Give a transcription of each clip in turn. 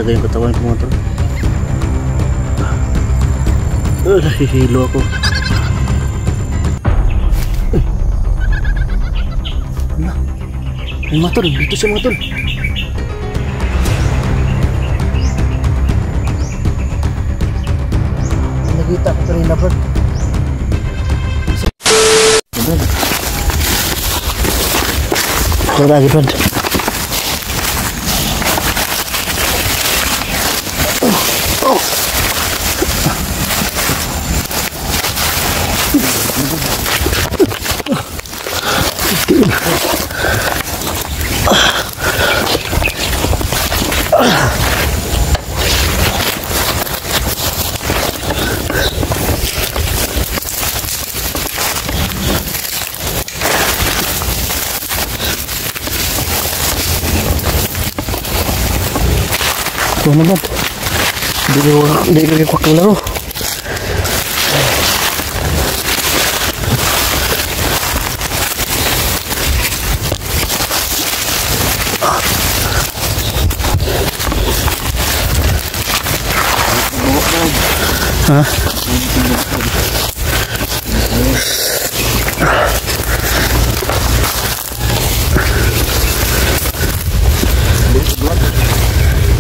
talaga yung katawan ko mga tol. Nahihilo ako. Ay mga tol, dito siya mga tol. Nakita ko kanina bro. Ito lagi bro. Ito na ba? Hindi ko kakalaro. Ha?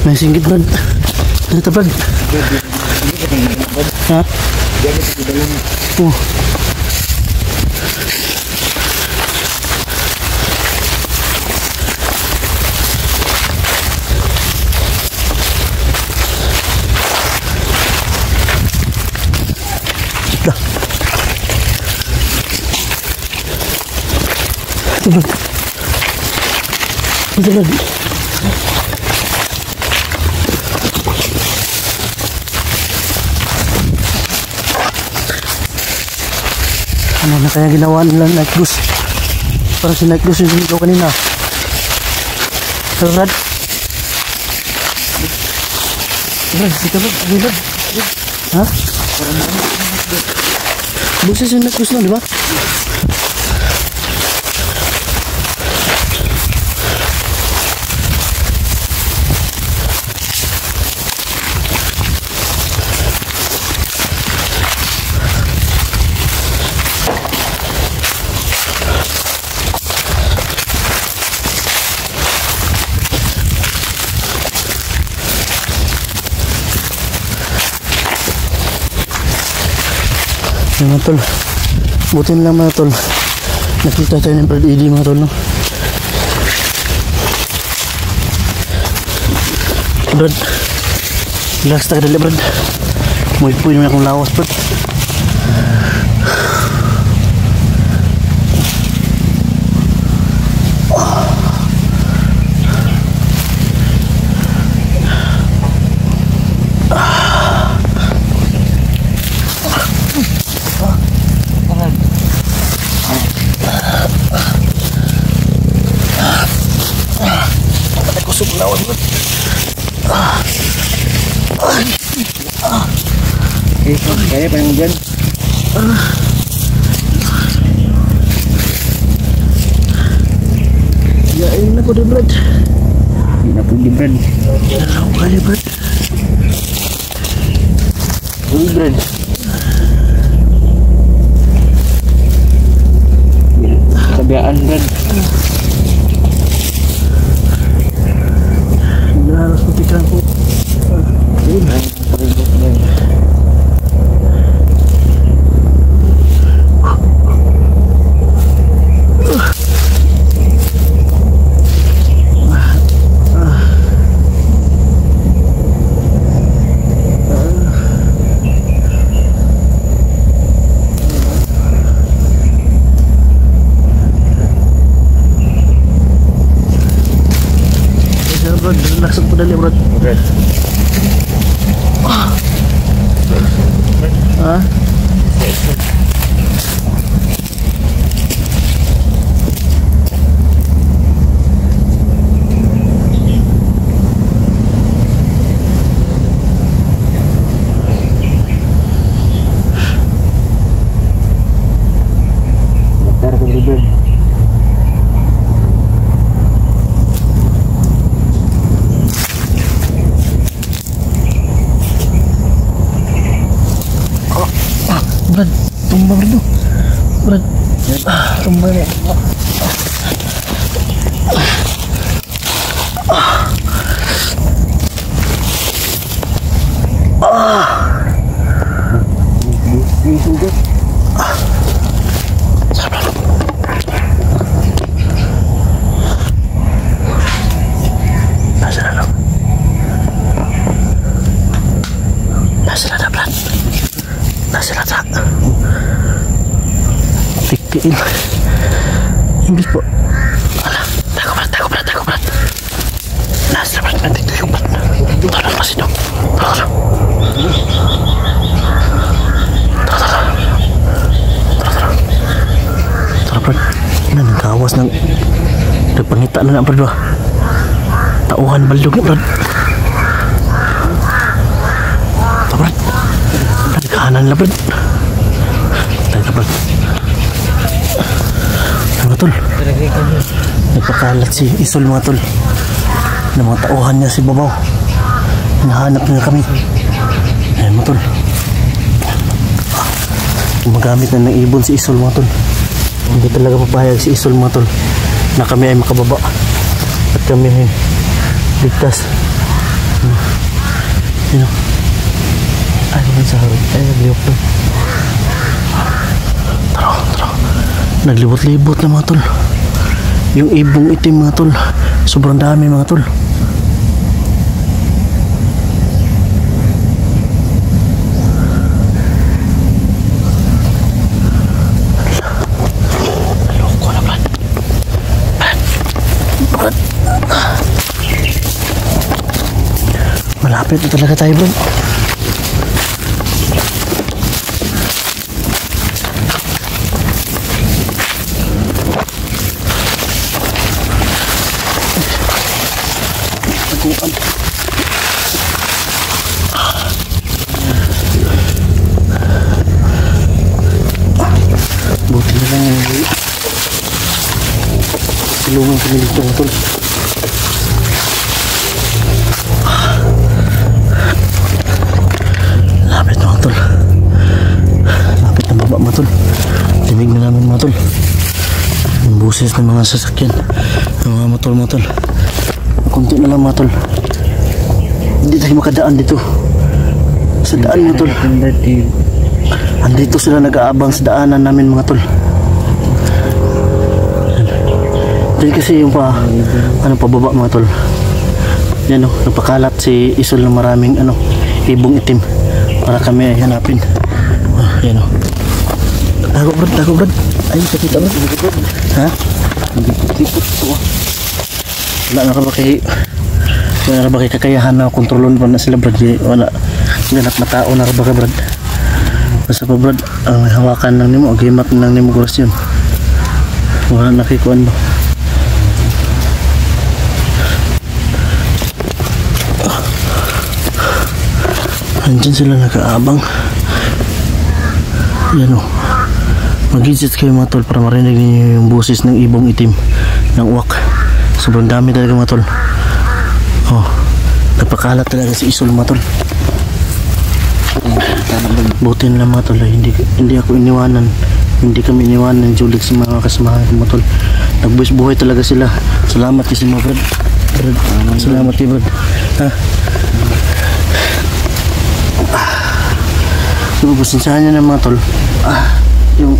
May singgit Brad. Dito Brad. Ha? Oh. Dah. Ito Brad. Ito Brad. Ano na kaya ginawa nila night goose? Parang si night goose yung sinito kanina. Brad. Brad, dito Brad. Ha? Busis yung night goose lang, di ba? Yan mga tol, butin lang mga tol, nakita tayo ng Brad ED mga tol, no? Brad, relax tayo dali Brad, muipuin naman akong lawas Brad. Lawan Brad. Kaya pa yung dyan. Yain na ko din Brad. Hindi na po din Brad. Ako kali Brad. Uy Brad. Sabiaan Brad. Harus putikan po. Brad, relax po dali Brad. Okay. Ha? Bakar ko Brad. Brad, tumba Brad oh. Brad, tumba na. Nasirata. Tiktiin. English po. Ala, tago Brad. Nasirata nanti tuyong Brad. Tolong masih dong. Tolong. Tolong Brad. Ini nagkawas ng pangita na Brad ba. Tauhan baldog ni Brad. Brad. Kanan lah Brad. Teka Brad. Ano tol? Nagpakalat si Isol mga tol. Na mga tauhan niya si Babaw. Hinahanap niya kami. Ayan mga tol. Gumagamit na ng ibon si Isol mga tol. Hindi talaga papayag si Isol mga tol na kami ay makababa at kami ay ligtas. Yun o. Ay, naman sa harap. Ay, naglibot na. Tara. Naglibot-libot na mga tol. Yung ibong itim mga tol. Sobrang dami mga tol. Loko na Brad. Malapit na talaga tayo Brad. Buti na lang yung silungan kami dito mga tol. Lapit mga tol. Lapit na baba mga tol. Limig na namin mga tol. Yung buses ng mga sasakyan ng mga motor mga tol. Kunti na lang mga tol. Hindi tayo makadaan dito sa daan mga tol. Andito sila nag-aabang sa daanan namin mga tol. Dahil kasi yung pababa mga tol. Yan o, nagpakalat si Isol ng maraming ibong itim para kami ay hanapin. Yan o. Tago Brad. Ay, kakita Brad. Ha? Likot ito. Wala na ba kay kakayahan na kontrolon pa na sila Brad. Wala ganap na tao na ba ka Brad. Basta pa Brad, ang hawakan lang nimo, agimat lang nimo kuras yun. Wala nakikuan ba. Andyan sila nakaabang. Yan o. Mag-exit kayo mga tol para marinig niyo yung boses ng ibong itim ng uwak. Sobrang dami talaga mga tol. Oh, nagpakalat talaga si Isol mga tol. Buti na mga tol, hindi ako iniwanan. Hindi kami iniwanan ng Julik sa mga kasamahan mga tol. Nagbuwis buhay talaga sila. Salamat kasi mga Brad. Salamat kay Brad. Ha? So, pasensyahan niya na mga tol. Yung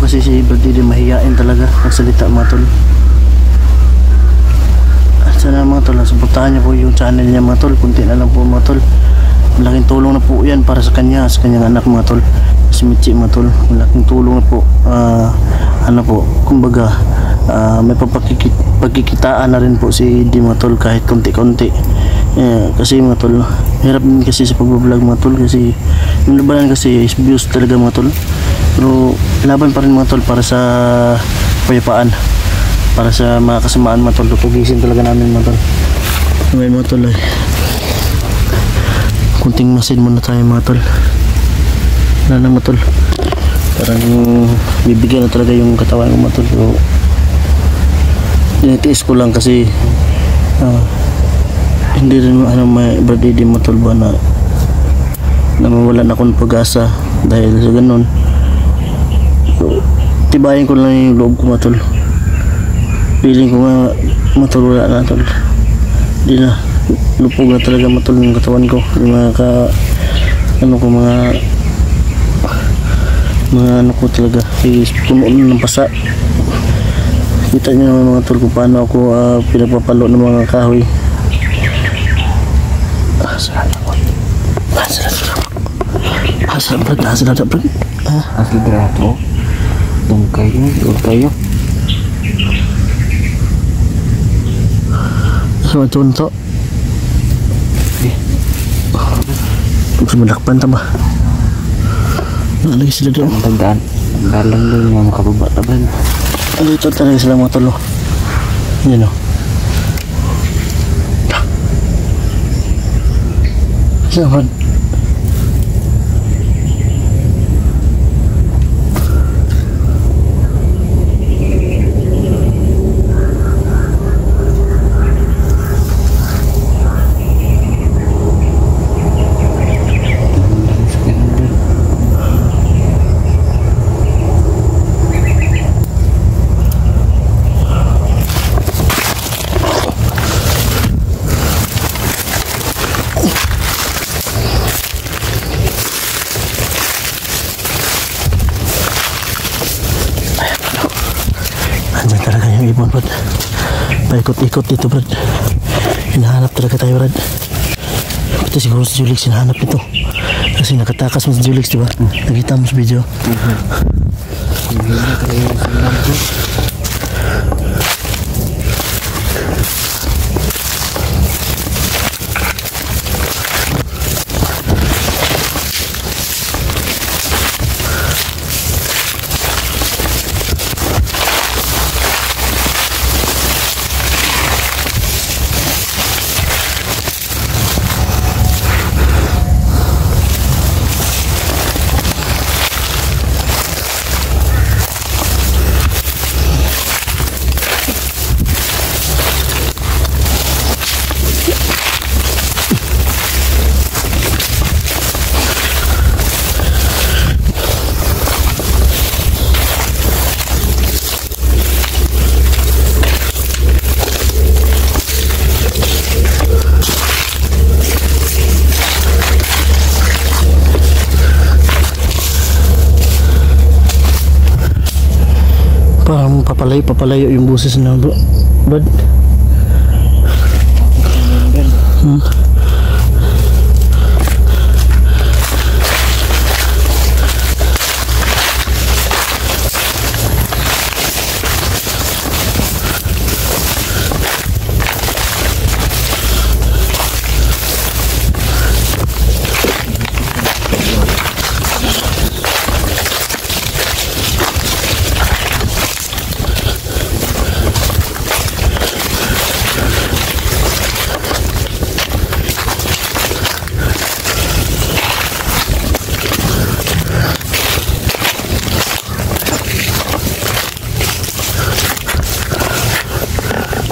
kasi si Brad Didi mahihain talaga magsalita mga tol. Sana mga tol, suportahan niyo po yung channel niya mga tol. Kunti na lang po mga tol. Malaking tulong na po yan para sa kanyang anak mga tol. Si Michi mga tol, malaking tulong na po. Kumbaga may pagkikitaan na rin po si Di mga tol kahit konti-konti. Kasi mga tol, hirap din kasi sa pagbablog mga tol kasi yung labanan kasi is views talaga mga tol. Pero laban pa rin mga tol para sa payapaan, para sa mga kasamaan mga tol. Tutugisin talaga namin mga tol. May mga tol ay kunting masin muna tayo mga tol. Wala na mga tol, parang bibigyan na talaga yung katawan ko mga tol. Pero tinitiis ko lang kasi hindi rin may Brad Didi mga tol ba na mawalan akong pag-asa Dahil sa ganun, so, tibayin ko lang yung loob ko matol. Feeling ko nga matol, wala na tol. Di na, lupog na talaga matol yung katawan ko. Yung mga mga ano ko talaga is puno ng pasa. Kita nyo naman mga tol kung paano ako pinagpapalo ng mga kahoy. Asal brad. Asal berato. Tungkay kayo. So contoh. Sumadakpan ta ba? Lagi sila doon. Tagdaan. Dalang doon yung makababa taban. Dito talaga sila mga tolo. Yan o. Saan? Andyan talaga yung ibon, Brad. Paikot-ikot dito, Brad. Hinahanap talaga tayo, Brad. Ito siguro si Julix hinahanap nito. Kasi nakatakas mo si Julix, diba? Nakita mo sa video. Parang papalayo yung boses na, bro. Brad.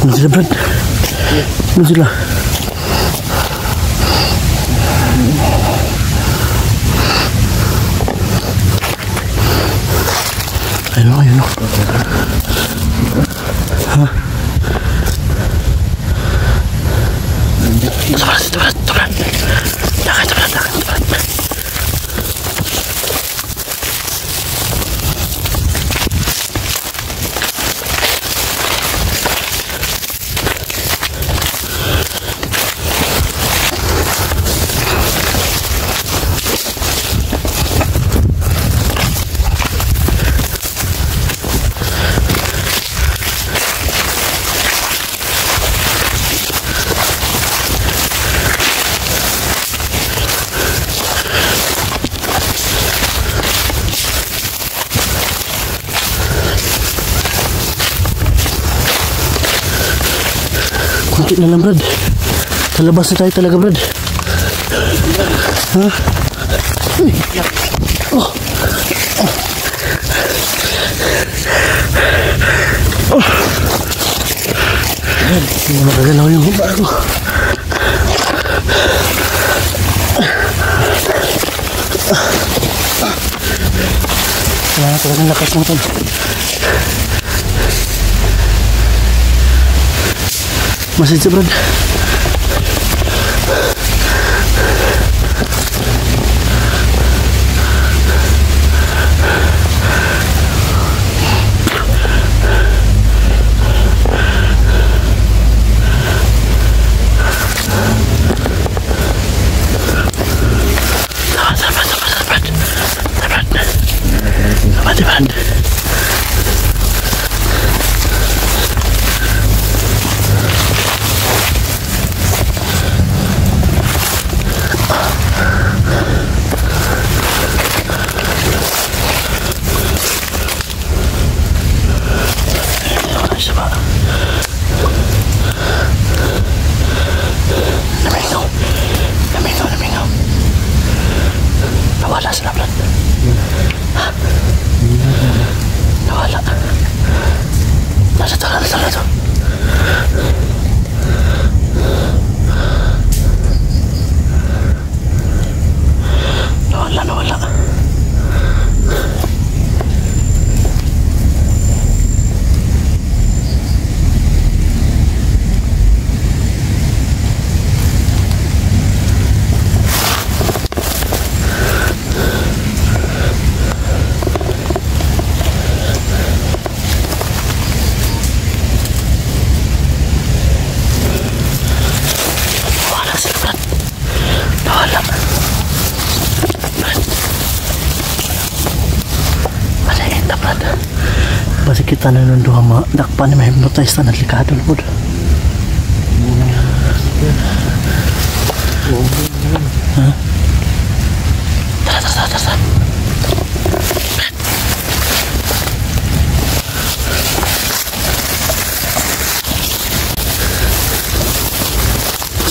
Ano sila, Brad? Ano sila? Ayun o. Ha? Ito, Brad. Lakad. Kunti na lang, Brad. Talabas na tayo talaga, Brad. Ha? Oh. Hindi na makagalaw yung humba ko. Kailangan talagang lakas mo tol. Masih sa Brad. Nawala sila Brad. Nawala. Nasa talan to. Nawala. Basi kita na nung duha dakpan na may hypnotize na delikado na po. Ha? Tara.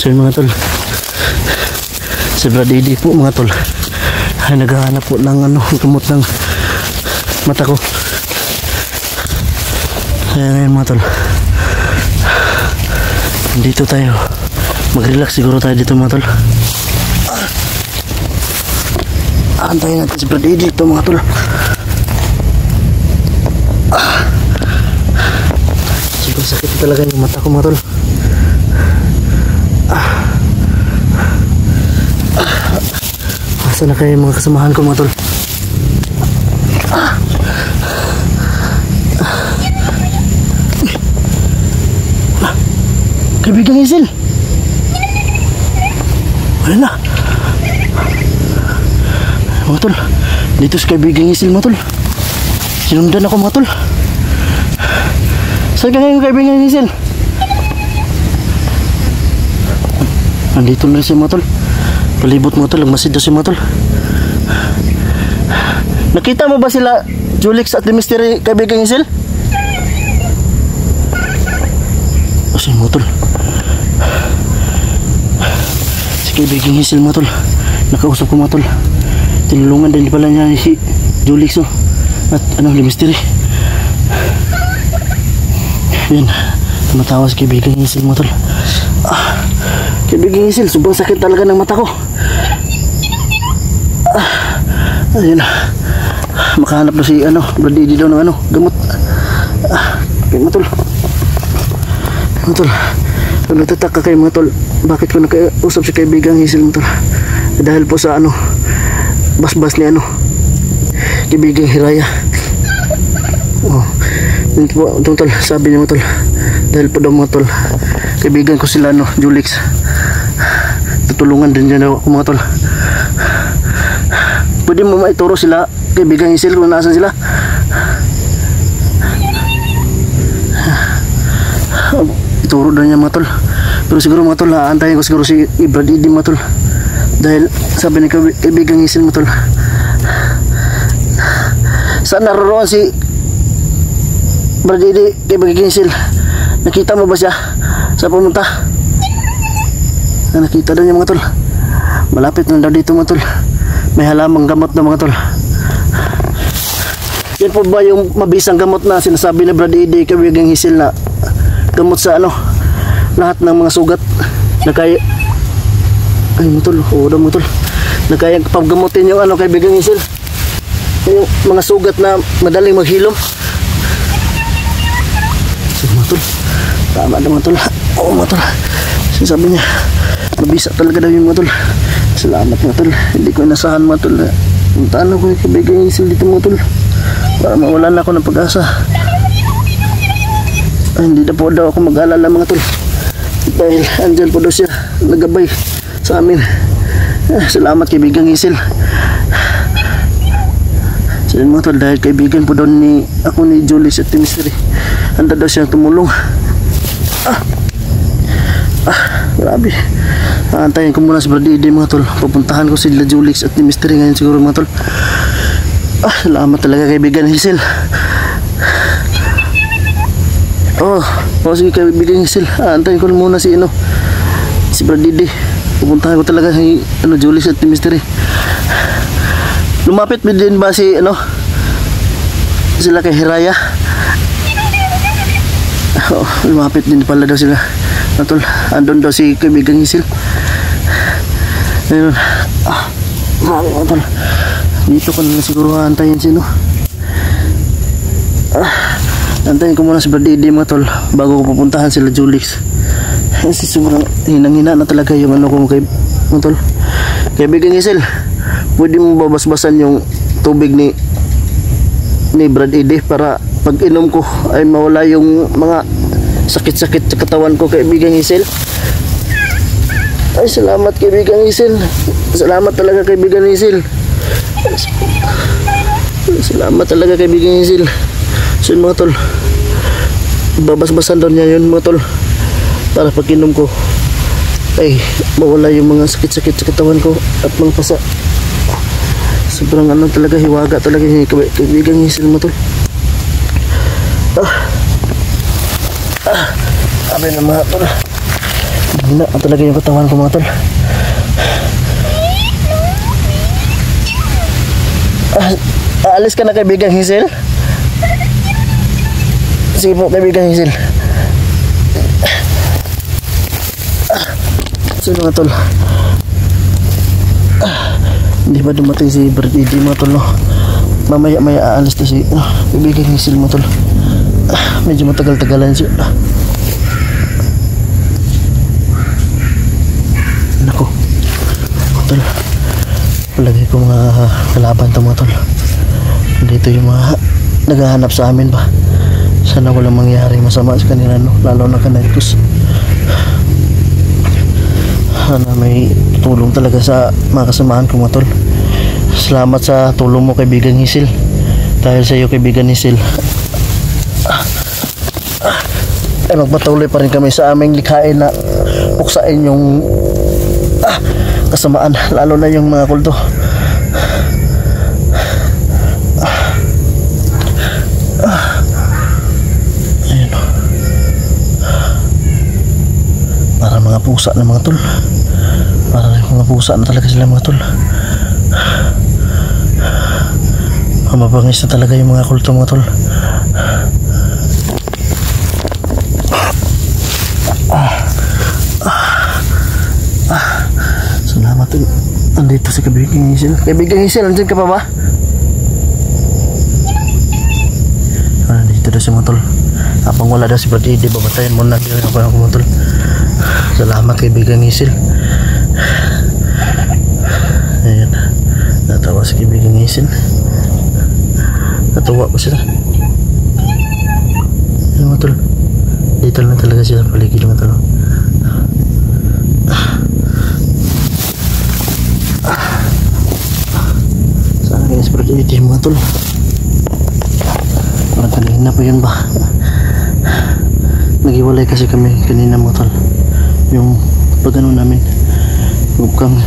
So yun mga tol, si Brady po mga tol ay naghahanap po ng gamot ng mata ko. Kaya ngayon mga tol, dito tayo mag-relax siguro tayo dito mga tol. Antayin natin si Brady dito mga tol. Siguro sakit talaga yung mata ko mga tol. Asa na kayo mga kasamahan ko mga tol? Kaibigang Hazel, wala na mga tol. Dito sa kaibigang Hazel mga tol, sinundan ako mga tol. Saan ka ngayon kaibigang Hazel? Nandito na siya mga tol. Palibot mga tol, nagmasid daw siya mga tol. Nakita mo ba sila Julix at the Mystery kaibigang Hazel? Kasi mga tol, si kaibigang Hazel mga tol, nakausap ko mga tol. Tinulungan din pala niya si Julix at the Mystery. Yan, tumatawa si kaibigang Hazel mga tol. Kaibigang Hazel, sobrang sakit talaga ng mata ko. Ayun na, makahanap na si Brady daw ng gamot. Okay mga tol, mga tol, kung nagtataka kayo mga tol, bakit ko nakausap si kaibigang Hazel mga tol? Dahil po sa basbas ni kaibigang Hiraya. Yun po itong tol, sabi niya mga tol, dahil po daw mga tol, kaibigan ko sila Julix, tutulungan din niya ako mga tol. Pwede mo maituro sila kaibigang Hazel kung naasan sila? Ituro na niya mga tol. Pero siguro mga tol, aantayin ko siguro si Brady mga tol, dahil sabi ni kaibigang Hazel mga tol, saan naroroon si Brady kaibigang Hazel? Nakita mo ba siya sa pumunta? Nakita daw niya mga tol. Malapit na daw dito mga tol. May halamang gamot na mga tol. Yan po ba yung mabisang gamot na sinasabi ni Brady kaibigang Hazel, na gamot sa lahat ng mga sugat na kaya, ay mga tol, oo daw mga tol, na kaya paggamutin yung kaibigang Hazel? yung mga sugat na madaling maghilom. So mga tol, tama na mga tol. Oo mga tol, sinasabi niya mabisa talaga daw yung mga tol. Salamat mga tol, hindi ko inasahan mga tol. Puntaan ako yung kaibigan Hazel dito mga tol, para mawalan ako ng pag-asa. Ay, hindi na po daw ako mag-alala mga tol, dahil andyan po daw siya nagabay sa amin. Salamat kaibigan Hazel. So yun mga tol, dahil kaibigan po daw ni ako ni Julie sa Mystery, handa daw siyang tumulong. Grabe. Antayin ko muna si Brad Eddie mga tol. Pupuntahan ko sila Julix at ni Mystery ngayon siguro mga tol. Salamat talaga kaibigan Hazel. Sige kaibigan Hazel. Antayin ko muna si Brad Eddie. Pupuntahan ko talaga si Julix at ni Mystery. Lumapit din ba si sila kay Hiraya? Lumapit din pala daw sila. Tol, andun daw si kaibigan Hazel. Ayun. Tol. Dito ko na siguro antayin antayin ko muna si Brad Eddie mga tol, bago ko pupuntahan sila Julix. Kasi sobrang hinang-hina na talaga yung ko mga tol. Kaibigan Hazel, pwede mo babasbasan yung tubig ni Brad Eddie para pag inom ko ay mawala yung mga sakit-sakit sa katawan ko kaibigan Hazel. Ay salamat kaibigan Hazel. Salamat talaga kaibigan Hazel. Salamat talaga kaibigan Hazel. So yun mga tol, babasbasan daw niya yun mga tol, para pag inom ko ay mawala yung mga sakit-sakit sa katawan ko at mga pasa. Sobrang talaga, hiwaga talaga yung kaibigan Hazel mga tol. Sabi na mga tol, hina talaga yung katawan ko mga tol. Aalis ka na kaibigan Hazel? Sige po kaibigan Hazel. So mga tol, hindi ba dumating si Brad Eddie mga tol, no? Mamaya aalis na si kaibigan Hazel mga tol. Medyo matagal-tagalan siya. Nako mga tol, palagay ko mga kalaban to mga tol. Dito yung mga naghahanap sa amin ba. Sana walang mangyari masama sa kanila, no? Lalo na kanaitos. Sana may tulong talaga sa mga kasamahan ko mga tol. Salamat sa tulong mo kaibigan Hazel. Dahil sa iyo kaibigan Hazel ay magpatuloy pa rin kami sa aming likhain na puksain yung kasamaan, lalo na yung mga kulto. Ayun, para mga pusa na mga tol, para mga pusa na talaga sila mga tol. Mababangis na talaga yung mga kulto mga tol. Salamat tol. Andito si kaibigan Hazel. Kaibigan Hazel, andyan ka pa ba? Andito daw si mga tol. Habang wala daw si Brad Eddie, babatayin muna ako mga tol. Salamat kaibigan Hazel. Ayan, natawa si kaibigan Hazel. Natawa ko sila. Ayan mga tol, dito lang talaga sila paligid mga tol. Sana kaya si Brad Eddie mga tol. Parang kanina pa yun ba? Naghiwalay kasi kami kanina mga tol. Yung pag-ano namin, mukhang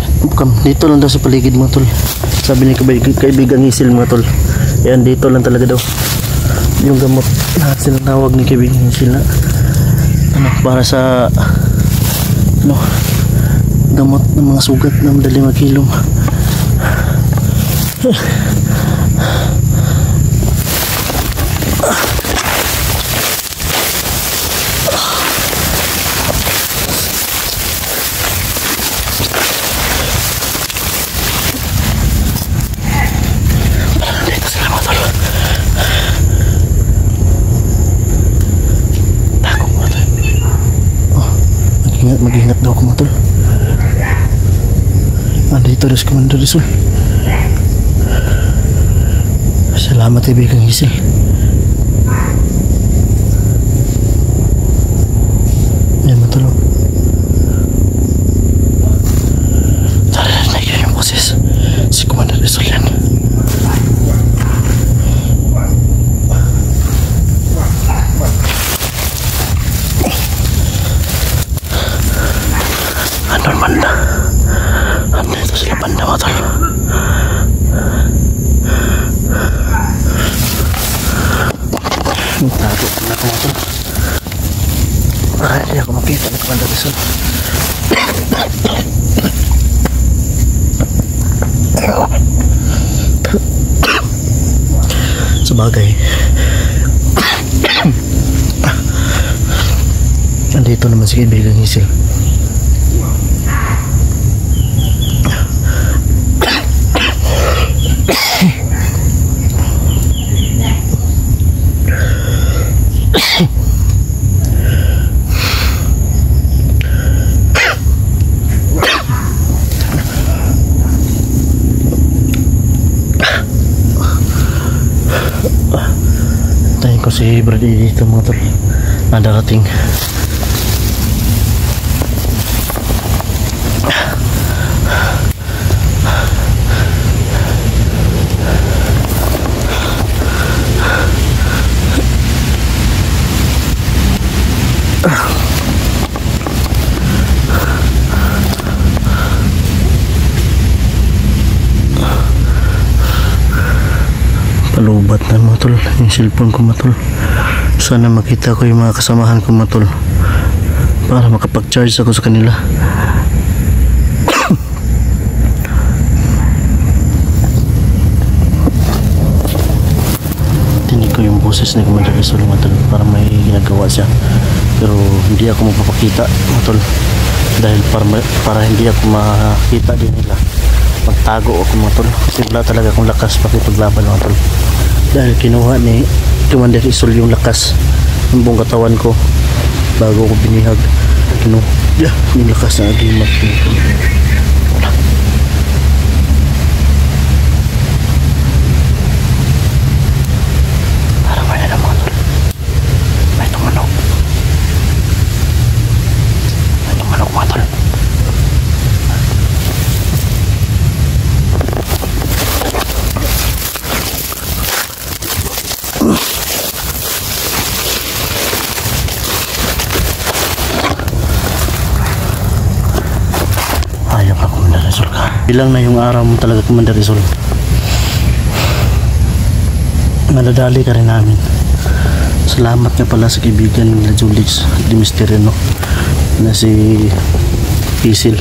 dito lang daw sa paligid mga tol. Sabi ni kaibigan Hazel mga tol. Yan, dito lang talaga daw yung gamot na sinatawag ni kaibigan Hazel na para sa gamot ng mga sugat na madali maghilom. Dito sila mag-ingat daw ako mga tol. Andito rin si Commander Rizal. Salamat kaibigang Hazel. Yan mga tol. Tara na yun yung boses. Si Commander Rizal yan. Andun banda. Andito sila banda mga tol. Tago na ako mga tol. Para hindi ako makita ni Commander Rizal. Sabagay. Andito naman si kaibigang Hazel. Tayo ko si Brady dito mga tol na darating. Palubat na mga tol yung cellphone ko mga tol. Sana makita ko yung mga kasamahan ko mga tol para makapag-charge ako sa kanila. Tinig ko yung boses ni Commander Rizal mga tol para may ginagawa siya, pero hindi ako magpapakita mga tol dahil para hindi ako makita din nila. Magtago ako mga tol kasi wala talaga akong lakas pakipaglaban mga tol, dahil kinuha ni Commander Rizal yung lakas ng buong katawan ko bago ko binihag. Kinuha yung lakas na agimat. Parang may na mga tol, may tumanok mga tol. Ayaw ka Commander Rizal ka. Bilang na yung araw mo talaga Commander Rizal. Nadadali ka rin namin. Salamat nga pala sa kaibigan nila Julix di Misterino na si Hazel.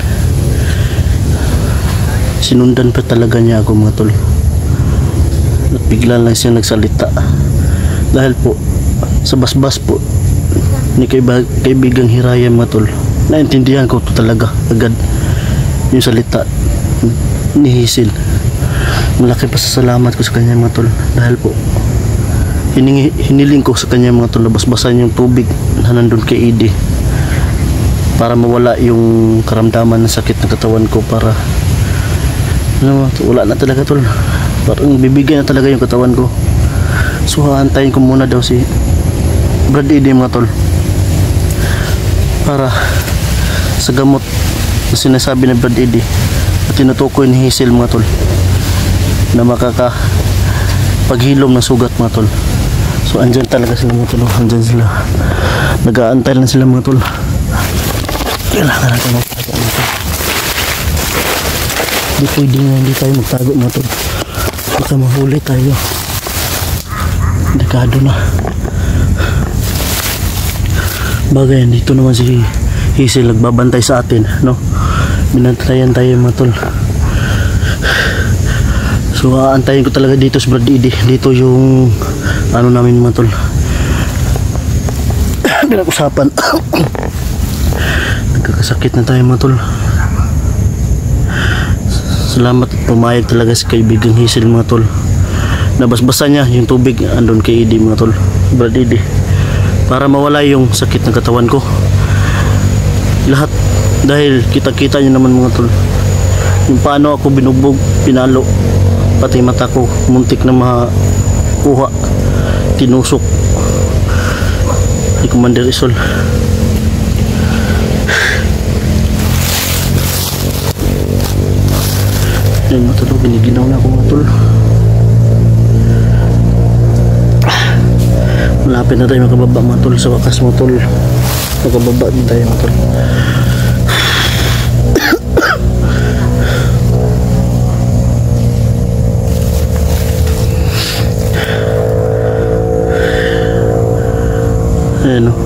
Sinundan pa talaga niya ako mga tol. At bigla lang siya nagsalita dahil po sa basbas po ni kaibigang Hiraya mga tol. Naintindihan ko to talaga agad yung salita ni Hazel. Malaki pasasalamat ko sa kanya mga tol dahil po hiniling ko sa kanya mga tol na basbasan yung tubig na nandun kay Edie para mawala yung karamdaman ng sakit ng katawan ko, para wala na talaga tol, parang bibigyan na talaga yung katawan ko. So haantayin ko muna daw si Brad Edie mga tol para sa gamot na sinasabi ng Brad Edie at tinutukoy ni Hazel mga tol na makakapaghilom ng sugat mga tol. So andyan talaga sila mga tol, andyan sila, nag-aantay lang sila mga tol. Kailangan natin magtago mga tol. Hindi pwede nga hindi tayo magtago mga tol, baka mahuli tayo. Dekado na bagay. Dito naman si Hazel nagbabantay sa atin, no? Binantayan tayo mga tol. So aantayin ko talaga dito si Brad Edie. Dito yung ano namin mga tol, pinag-usapan. Nagkakasakit na tayo mga tol. Salamat at pumayag talaga si kaibigang Hazel mga tol. Nabasbasa niya yung tubig andun kay Edie mga tol, Brad Edie, para mawala yung sakit ng katawan ko. Lahat Dahil kita-kita nyo naman mga tol, yung paano ako binubog, pinalo, pati mata ko muntik na makuha, tinusok ni Commander Isol. Yan mga tol, giniginaw na ako mga tol. Malapit na tayo makababa mga tol, sa wakas mga tol, makababa din tayo mga tol. Ayan o.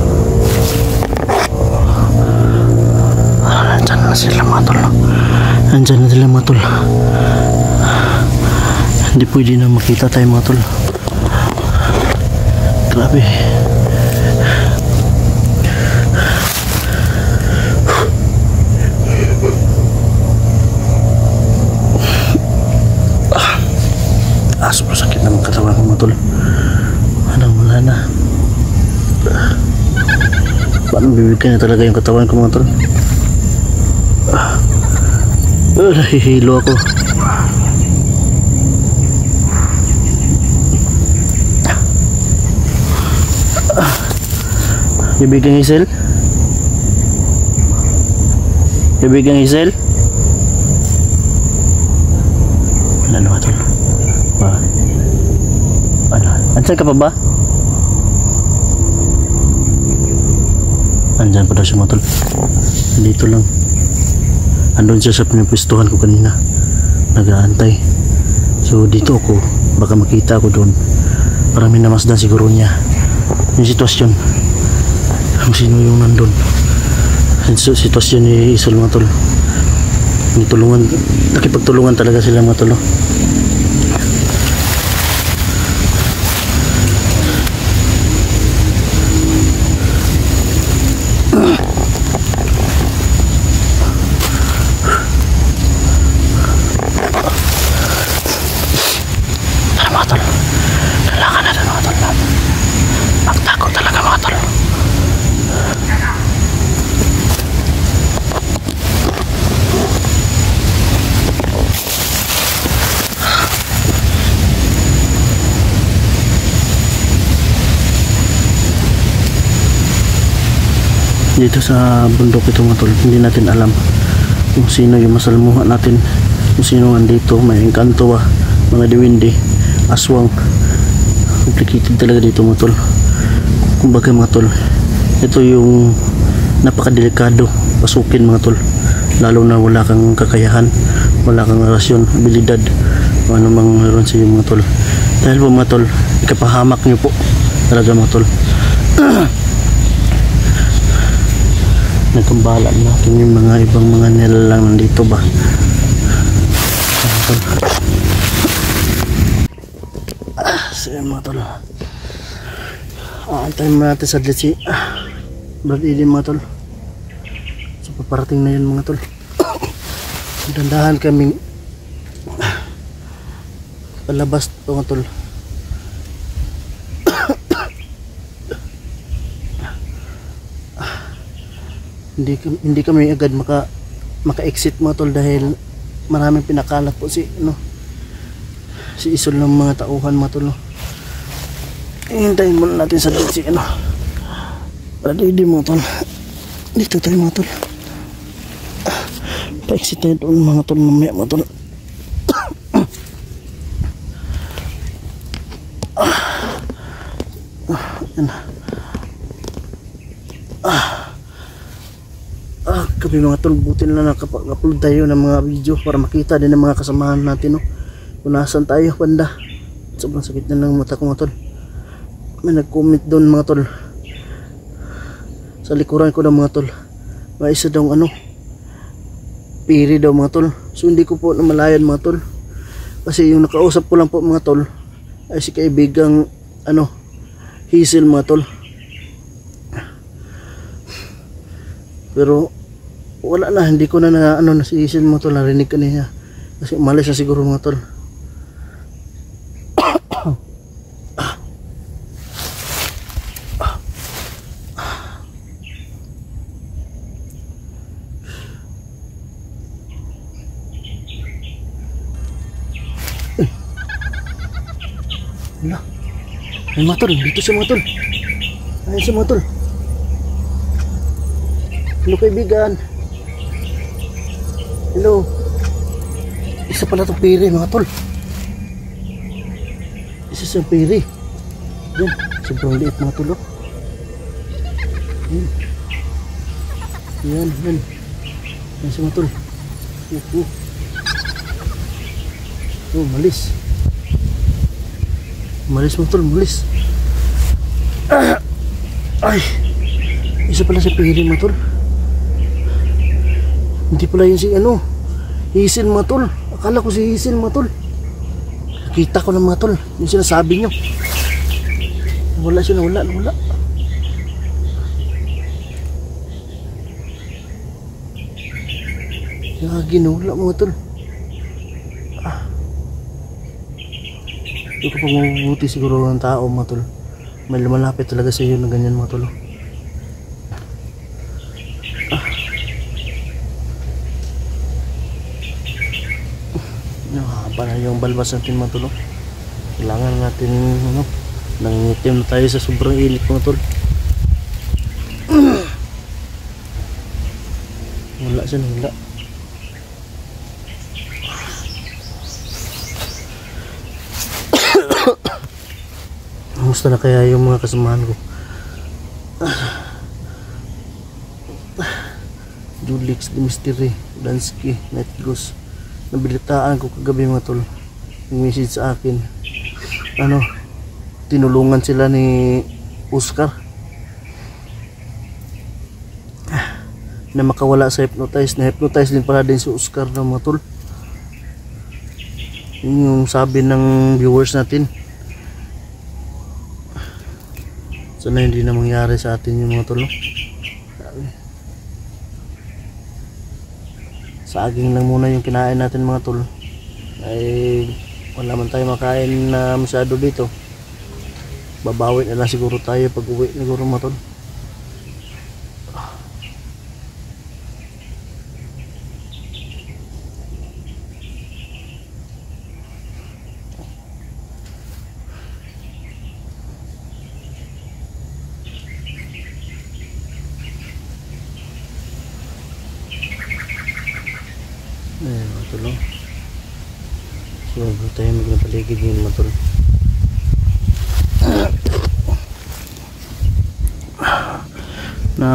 Nandyan na sila mga tol. Nandyan na sila mga tol. Hindi pwede na makita tayo mga tol. Grabe. Sobrang sakit naman katawan ko mga tol. Wala na. Paano bibigyan na talaga yung katawan ko mga tol? Nahihilo ako. Bibigyan Hazel? Bibigyan Hazel? Wala na mga tol. Ano? Ansan ka pa ba? Andyan pa daw siya mga tol. Dito lang. Andun siya sa pinapwestuhan ko kanina, nag-aantay. So dito ako, baka makita ko doon. Marami na masdan siguro niya yung sitwasyon, kung sino yung nandun. So, sitwasyon ni Isol mga tol, tulungan, nakipagtulungan talaga sila mga tol. Dito sa bundok ito mga tol, hindi natin alam kung sino yung masalmuhan natin, kung sino andito. May engkanto ba, mga diwindi, aswang. Complicated talaga dito mga tol. Kumbaga mga tol, ito yung napakadelikado pasukin mga tol, lalo na wala kang kakayahan, wala kang rasyon, abilidad, o ano mang meron sa iyo mga tol. Dahil po mga tol, ikapahamak nyo po talaga mga tol. Nagkambala natin yung mga ibang mga nilalang nandito ba. Sige mga tol, aantayin mo natin sa litsi Brad Eden mga tol. So paparating na yun mga tol. Dandahan kaming palabas to mga tol. Hindi kami agad maka-exit mga tol, dahil maraming pinakalat po si Isol ng mga tauhan mga tol. Hintayin muna natin sa si Brad Eden mga tol. Dito tayo mga tol. Pa-exit tayo doon mga tol mamaya mga tol. Kami mga tol, buti na nakapag-upload tayo ng mga video para makita din ng mga kasamahan natin kung nasan tayo banda. Sobrang sakit na ng mata ko mga tol. May nag-comment doon mga tol, sa likuran ko daw mga tol, may isa daw piri daw mga tol. So hindi ko po namalayan mga tol, kasi yung nakausap ko lang po mga tol ay si kaibigang Hazel mga tol. Pero wala na, hindi ko na si Hazel mga tol, narinig kanina kasi umalis na siguro mga tol. Ay mga tol, dito siya mga tol. Ayun siya mga tol. Hello kaibigan. Hello. Isa pala itong piri mga tol. Isa siyang piri. Yan, sobrang liit mga tol. Yan. Yan siya mga tol. Malis. Malis mga tol, malis. Ay, isa pala si piri mga tol. Hindi pala yun si ano, Hisil mga tol. Akala ko si Hisil mga tol. Nakita ko na mga tol yung sinasabi nyo. Wala siya, wala. Ginula mga tol. Hindi ko pa mabubuti siguro ng tao mga tol. May lumalapit talaga sa iyo na ganyan mga tol. Haba na yung balbas natin mga tol. Kailangan natin nangingitim na tayo sa sobrang init mga tol. Wala siya, wala. Kamusta na kaya yung mga kasamahan ko? Julix, Mystery, Dansky, Night Ghost. Nabilitaan ko kagabi mga tol. Yung message sa akin. Tinulungan sila ni Oscar na makawala sa hypnotize. Na-hypnotize din pala din si Oscar na mga tol. Yun yung sabi ng viewers natin. Sana hindi na mangyari sa atin yung mga tol. Saging lang muna yung kinain natin mga tol. Ay wala man tayo makain na masyado dito. Babawi na lang siguro tayo pag uwi siguro mga tol. Ayan mga tol. So huwag tayo magnapaligid yun mga tol. Na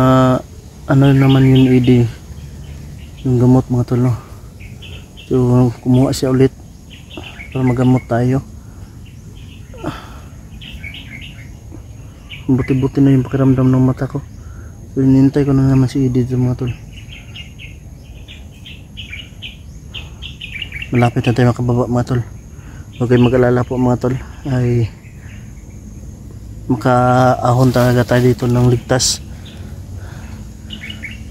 ano naman yun ID yung gamot mga tol. So kumuha siya ulit para magamot tayo. Buti-buti na yung pakiramdam ng mata ko. So hinintay ko na naman si ID dito mga tol. Malapit na tayo makababa mga tol. Huwag kayong mag-alala po mga tol. Ay makaahon talaga tayo dito ng ligtas.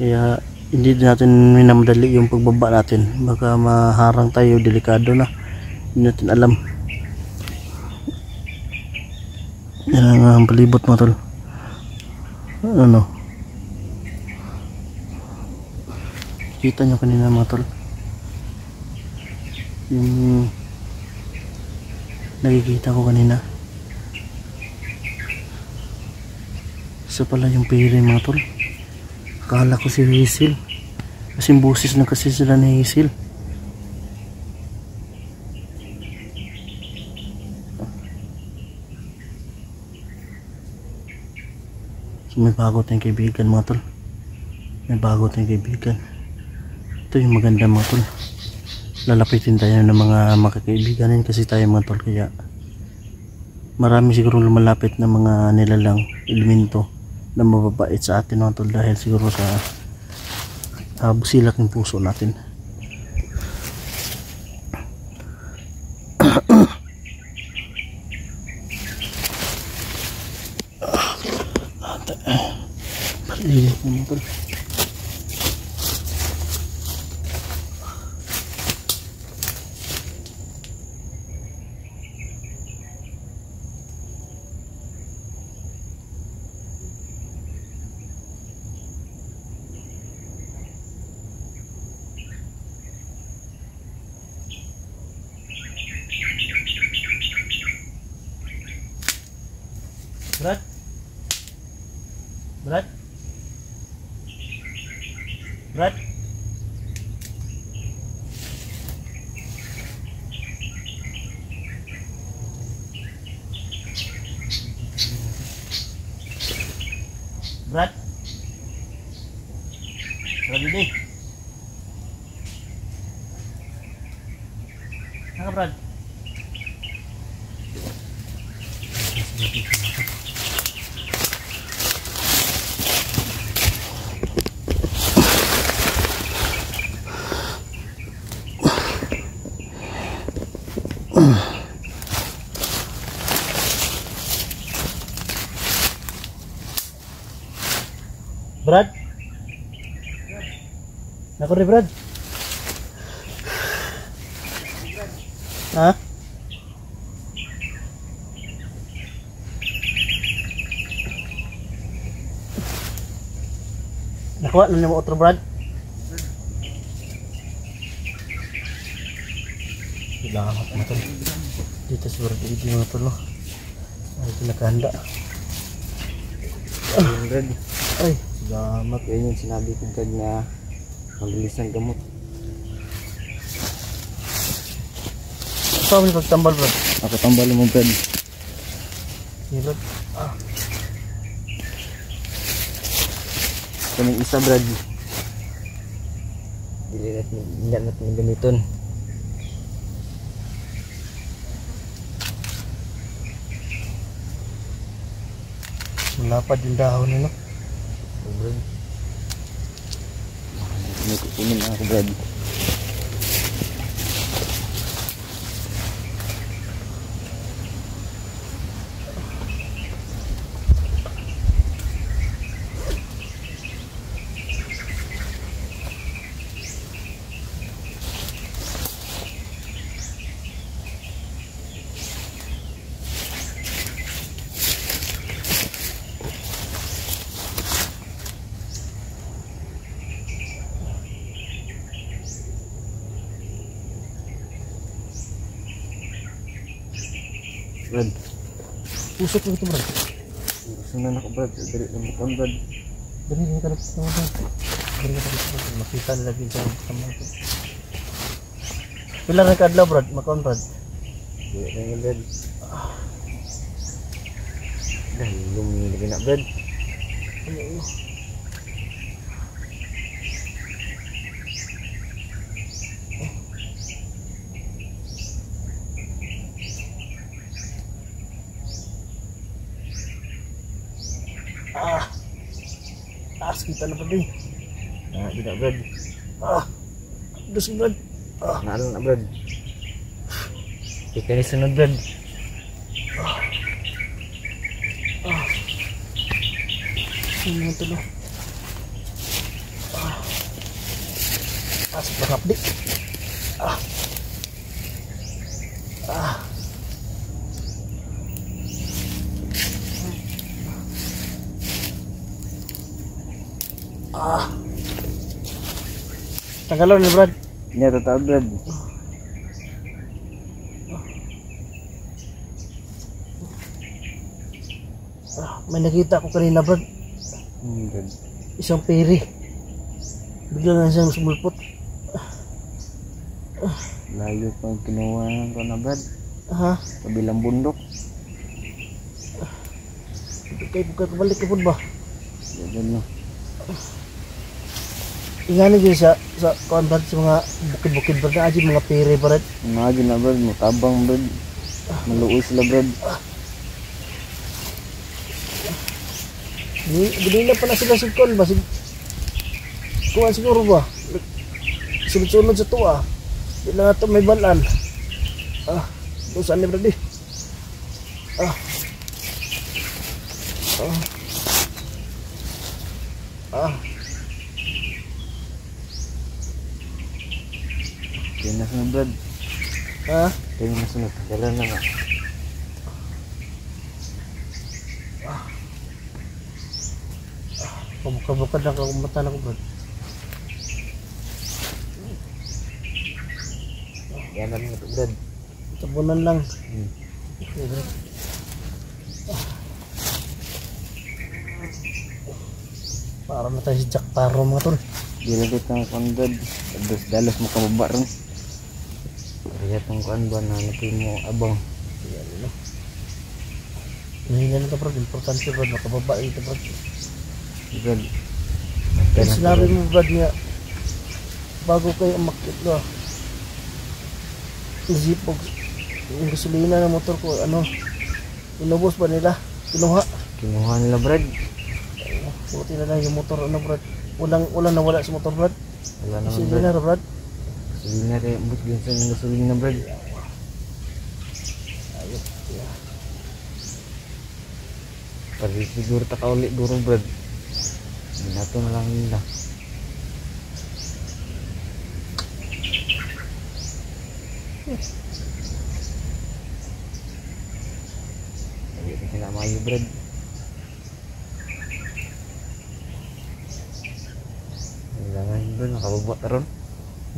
Kaya hindi din natin minamadali yung pagbaba natin. Baka maharang tayo, delikado na. Hindi natin alam. Yan ang palibot mga tol. Kita nyo kanina mga tol. Yung nakikita ko kanina. Isa pala yung piri mga tol. Akala ko si Hisil. Kasing busis na kasi sila ni Hisil. So may bago tayong kaibigan mga tol. May bago tayong kaibigan. Ito yung maganda mga tol. Lalapitin tayo ng mga makakaibiganin kasi tayo mga tol. Kaya marami siguro lumalapit na mga nilalang elemento na mababait sa atin mga tol, dahil siguro sa busilak ng puso natin. Palilit mga tol. Brad? Brad? Brad? Brad? Brad ini. Naka Brad? Brad? Nako rin Brad? Ha? Nakuha na mo otro Brad? Kailangan ko na ito. Dito siguro dito mga ito no. Ay ito nakahanda. Brad. Ay. Salamat. Yan yung sinabi ko Brad na maglilis ng gamot. Saan mo pagtambal Brad? Ako tambal mo Brad. Sige Brad. Kaming isa Brad. Hindi natin gamiton. Malapad yung dahon nyo no? Brad. May kukunin na ako Brad. Brad. Usok mo ito Brad. Sunan ako Brad. Dali na mo Brad. Dali ka na sa mga Brad. Dali ka na Brad. Makita nila din sa mga Brad. Pila na kadlaw Brad? Makaon Brad? Dali na nga Brad. Dahil lumilagay na Brad. Taas kita na Brad eh. Nah, tidak Brad. Dus Brad. Nalo na Brad. Ika ni sunod Brad. Ano mo ito no? Taas pa kapdi. Tanggalon ni Brad. Ini totoo Brad. May nakita ko kanina Brad. Brad. Isang peri. Bigla na siyang sumulpot. Layo pang kinuha ko na Brad. Ha? Kabilang bundok. Kaya balik ka po ba? Yan no. Ingani dyan sa kuan Brad, sa mga bukid-bukid Brad na aja mga peri Brad. Imagine na Brad, matabang Brad. Maluoy sila Brad. Binila pa na sila sa kuan ba? Kuan siguro ba? Sunod-sunod sa tuwa. Di na nga ito may balan. Doon saan ni Brad eh? Kaya na sunod Brad. Kaya na sunod. Kaya na nga. Pabukad-bukad lang kakumatan ako Brad. Kaya na nga Brad. Tabunan lang. Okay Brad. Para na tayo si Jack Paro mga tol. Dilagit ng kuan brad. Dalos mo kababa ron. Kaya itong kuan ba na napin mo abang. Yan no. Hindi na ito bro, importante bro, makababa ito bro. Brad. Kaya sinabi mo bro niya, bago kayo umakit no, zipog yung gasolina ng motor ko, ano, inubos ba nila? Kinuha? Kinuha nila brad. Buti na lang yung motor, ano brad, walang nawala sa motor brad. Wala naman Gasolina brad. brad. Gasolina rin, but ginsan ng gasolina brad. Ayun, yeah. Pari siguro takauli duro brad. Binato na lang nila. Lagi na sila mayo brad. Kailangan brad, nakababa na ron.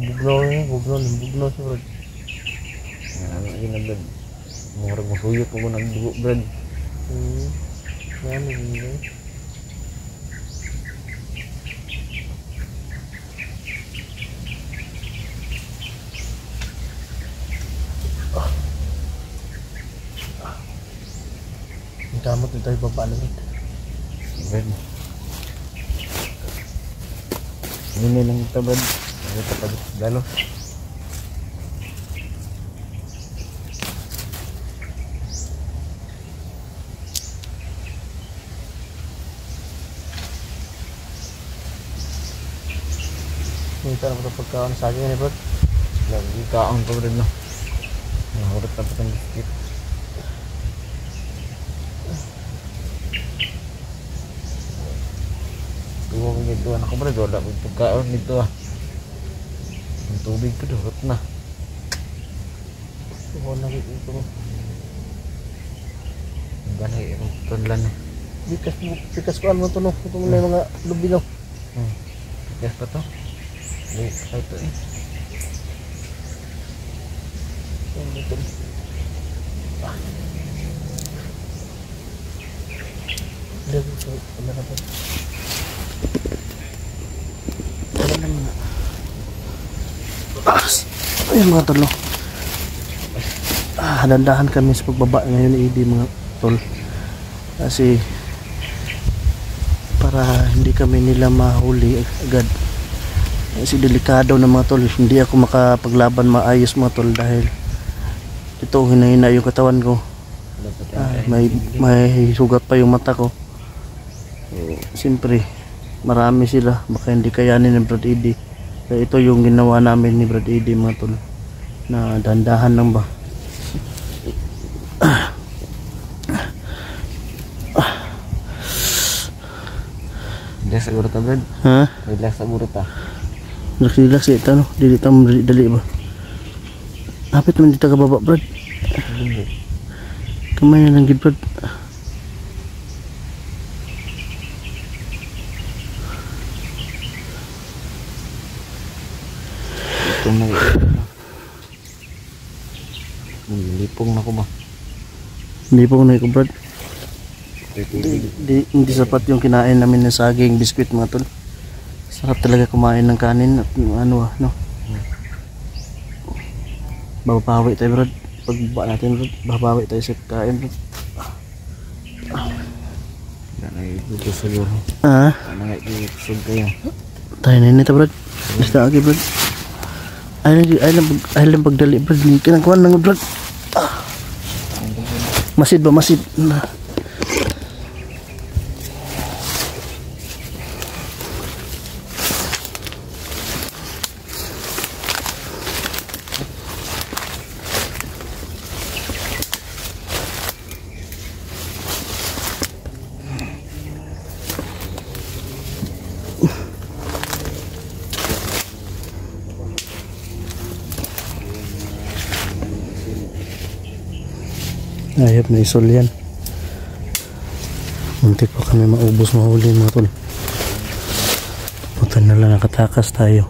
Bugnaw siya brad. Ano lagi na brad. Murag masuyot mo ng dugo brad. Yan, yun. Ang kamot na tayo baba lang ito. Brad. Ini lang ito brad. Ito pa dalo. Minta na ito pagkaon sa akin ni brad. Lagi kaon pa brad no. Nahurot na pa itong biskit. Tuwa ko dito anak ko brad. Wala ko pagkaon dito ah. Ang tubig ko durot na. Tuwa na ito. Ang ganay ang tunlan na. Bikas ko ano ito no. Ito muna yung mga lubi no. Tigas pa to. Late pa ito eh. Ito. Wala na po. Wala na muna. Ayan mga tol no. Dandahan kami sa pagbaba ngayon ni Idi mga tol. Kasi para hindi kami nila mahuli agad. Kasi delikado na mga tol. Hindi ako makapaglaban maayos mga tol dahil ito hinahina yung katawan ko. May sugat pa yung mata ko. Siyempre marami sila, baka hindi kayanin ni Brad Eddie. Kaya ito yung ginawa namin ni Brad Eddie mga tol, na dandahan lang ba. Relax siguro ta brad. Ha? Relax siguro ta. Relax ito no, dili ta dali ba. Hapit man dito ka baba Brad. Kamay na lang gid Brad. Lipong na ko ba? Lipong na ko Brad. Hindi sapat yung kinain namin ng saging, biskwit mga tol. Sarap talaga kumain ng kanin at ano no. Babawi tayo Brad. Pagbaba natin Brad, babawi tayo sa kain Brad. Yan ay gusto siguro. Ano nga iusog kayo? Tayo na nito Brad. Basta lagi Brad. Ay lang pagdali Brad. Kinangkuhan lang Brad. Masid ba? Masid. Ayop na isol yan. Muntik pa kami maubos mahuli mga tol. Buta na lang nakatakas tayo.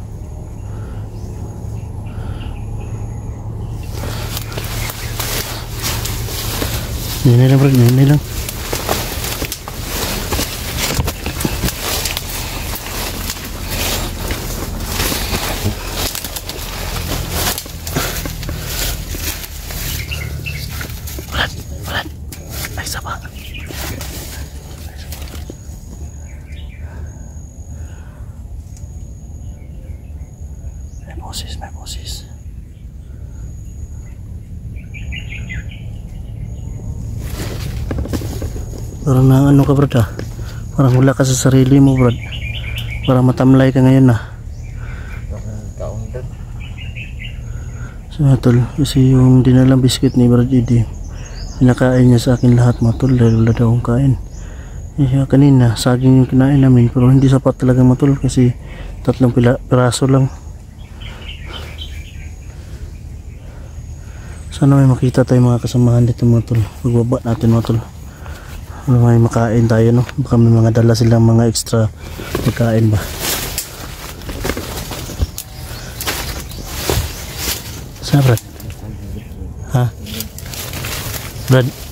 Nini lang bro, nini lang. Parang na ano ka brad ah. Parang wala ka sa sarili mo brad. Parang matamlay ka ngayon ah. Taon dad. So mga tol, kasi yung dinalang biscuit ni Brad Eddie, pinakain niya sa akin lahat mga tol dahil wala daw akong kain. Kanina saging yung kinain namin pero hindi sapat talaga mga tol kasi 3 piraso lang. Sana may makita tayo mga kasamahan dito mga tol. Magbaba natin mga tol. May makain tayo no. Baka may mga dala silang mga extra pagkain ba. Saan Brad? Ha? Brad?